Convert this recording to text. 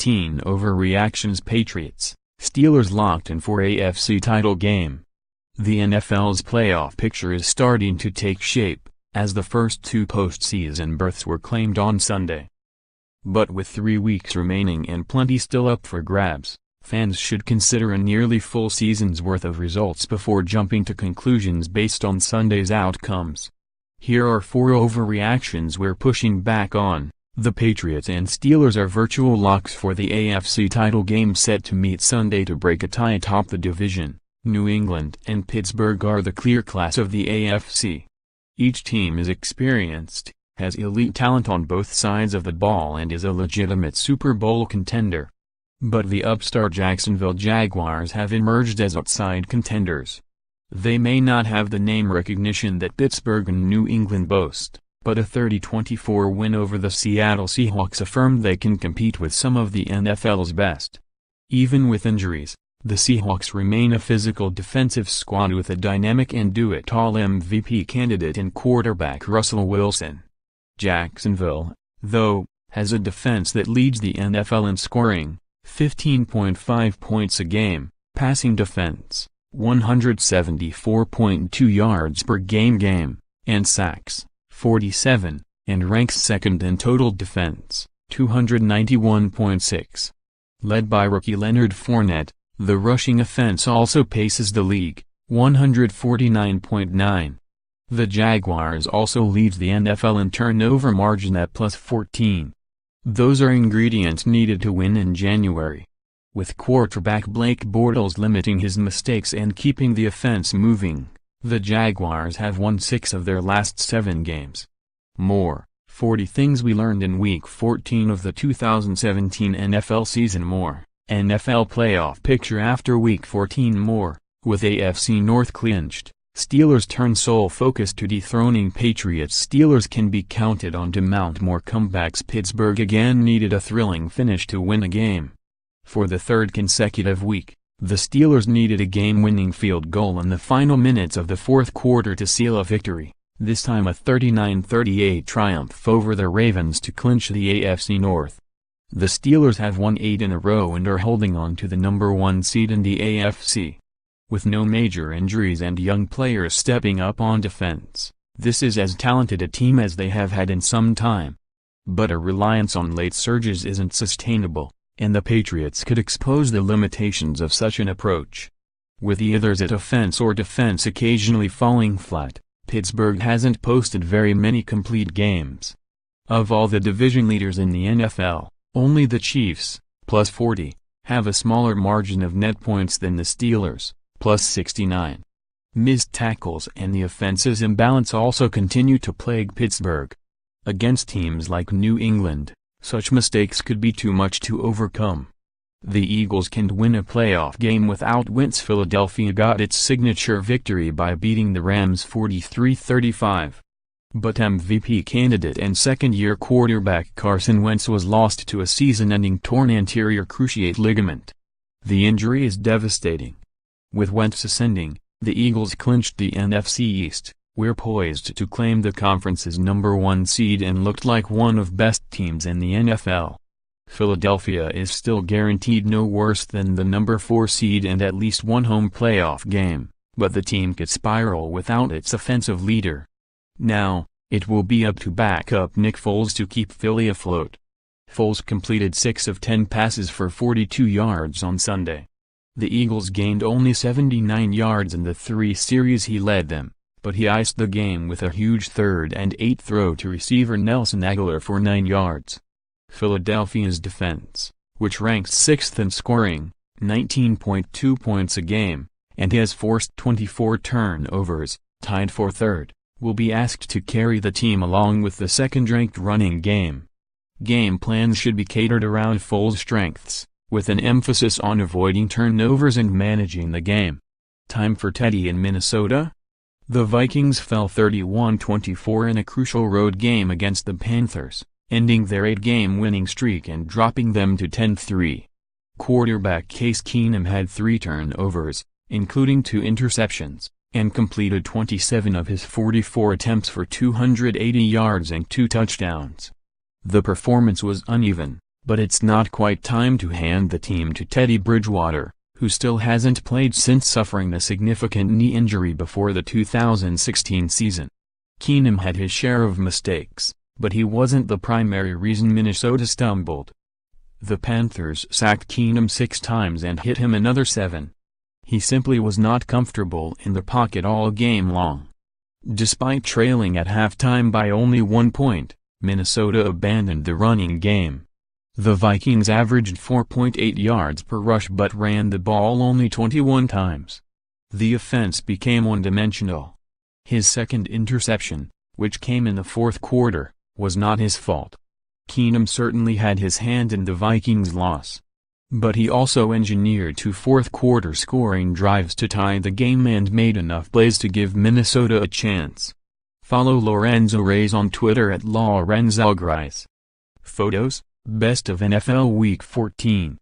18 overreactions. Patriots, Steelers locked in for AFC title game. The NFL's playoff picture is starting to take shape, as the first two postseason berths were claimed on Sunday. But with 3 weeks remaining and plenty still up for grabs, fans should consider a nearly full season's worth of results before jumping to conclusions based on Sunday's outcomes. Here are 4 overreactions we're pushing back on. The Patriots and Steelers are virtual locks for the AFC title game set to meet Sunday to break a tie atop the division. New England and Pittsburgh are the clear class of the AFC. Each team is experienced, has elite talent on both sides of the ball and is a legitimate Super Bowl contender. But the upstart Jacksonville Jaguars have emerged as outside contenders. They may not have the name recognition that Pittsburgh and New England boast, but a 30-24 win over the Seattle Seahawks affirmed they can compete with some of the NFL's best. Even with injuries, the Seahawks remain a physical defensive squad with a dynamic and do-it-all MVP candidate in quarterback Russell Wilson. Jacksonville, though, has a defense that leads the NFL in scoring, 15.5 points a game, passing defense, 174.2 yards per game, and sacks, 47, and ranks second in total defense, 291.6. Led by rookie Leonard Fournette, the rushing offense also paces the league, 149.9. The Jaguars also lead the NFL in turnover margin at plus 14. Those are ingredients needed to win in January. With quarterback Blake Bortles limiting his mistakes and keeping the offense moving, the Jaguars have won 6 of their last 7 games. More, 40 things we learned in Week 14 of the 2017 NFL season. More, NFL playoff picture after Week 14. More, with AFC North clinched, Steelers turn sole focus to dethroning Patriots. Steelers can be counted on to mount more comebacks. Pittsburgh again needed a thrilling finish to win a game. For the 3rd consecutive week, the Steelers needed a game-winning field goal in the final minutes of the 4th quarter to seal a victory, this time a 39-38 triumph over the Ravens to clinch the AFC North. The Steelers have won 8 in a row and are holding on to the number 1 seed in the AFC. With no major injuries and young players stepping up on defense, this is as talented a team as they have had in some time. But a reliance on late surges isn't sustainable, and the Patriots could expose the limitations of such an approach. With either at offense or defense occasionally falling flat, Pittsburgh hasn't posted very many complete games. Of all the division leaders in the NFL, only the Chiefs, plus 40, have a smaller margin of net points than the Steelers, plus 69. Missed tackles and the offense's imbalance also continue to plague Pittsburgh. Against teams like New England, such mistakes could be too much to overcome. The Eagles can't win a playoff game without wins. Philadelphia got its signature victory by beating the Rams 43-35. But MVP candidate and second-year quarterback Carson Wentz was lost to a season-ending torn anterior cruciate ligament. The injury is devastating. With Wentz ascending, the Eagles clinched the NFC East, were poised to claim the conference's number 1 seed and looked like one of best teams in the NFL. Philadelphia is still guaranteed no worse than the number 4 seed and at least one home playoff game, but the team could spiral without its offensive leader. Now, it will be up to backup Nick Foles to keep Philly afloat. Foles completed 6 of 10 passes for 42 yards on Sunday. The Eagles gained only 79 yards in the 3 series he led them, but he iced the game with a huge 3rd and 8 throw to receiver Nelson Agholor for 9 yards. Philadelphia's defense, which ranks 6th in scoring, 19.2 points a game, and has forced 24 turnovers, tied for 3rd, will be asked to carry the team along with the second-ranked running game. Game plans should be catered around Foles' strengths, with an emphasis on avoiding turnovers and managing the game. Time for Teddy in Minnesota? The Vikings fell 31-24 in a crucial road game against the Panthers, ending their 8-game winning streak and dropping them to 10-3. Quarterback Case Keenum had 3 turnovers, including 2 interceptions, and completed 27 of his 44 attempts for 280 yards and 2 touchdowns. The performance was uneven, But it's not quite time to hand the team to Teddy Bridgewater, who still hasn't played since suffering a significant knee injury before the 2016 season. Keenum had his share of mistakes, but he wasn't the primary reason Minnesota stumbled. The Panthers sacked Keenum 6 times and hit him another 7. He simply was not comfortable in the pocket all game long. Despite trailing at halftime by only 1 point, Minnesota abandoned the running game. The Vikings averaged 4.8 yards per rush but ran the ball only 21 times. The offense became one-dimensional. His second interception, which came in the fourth quarter, was not his fault. Keenum certainly had his hand in the Vikings' loss. But he also engineered 2 fourth-quarter scoring drives to tie the game and made enough plays to give Minnesota a chance. Follow Lorenzo Reyes on Twitter @LorenzOGrice. Photos: Best of NFL Week 14.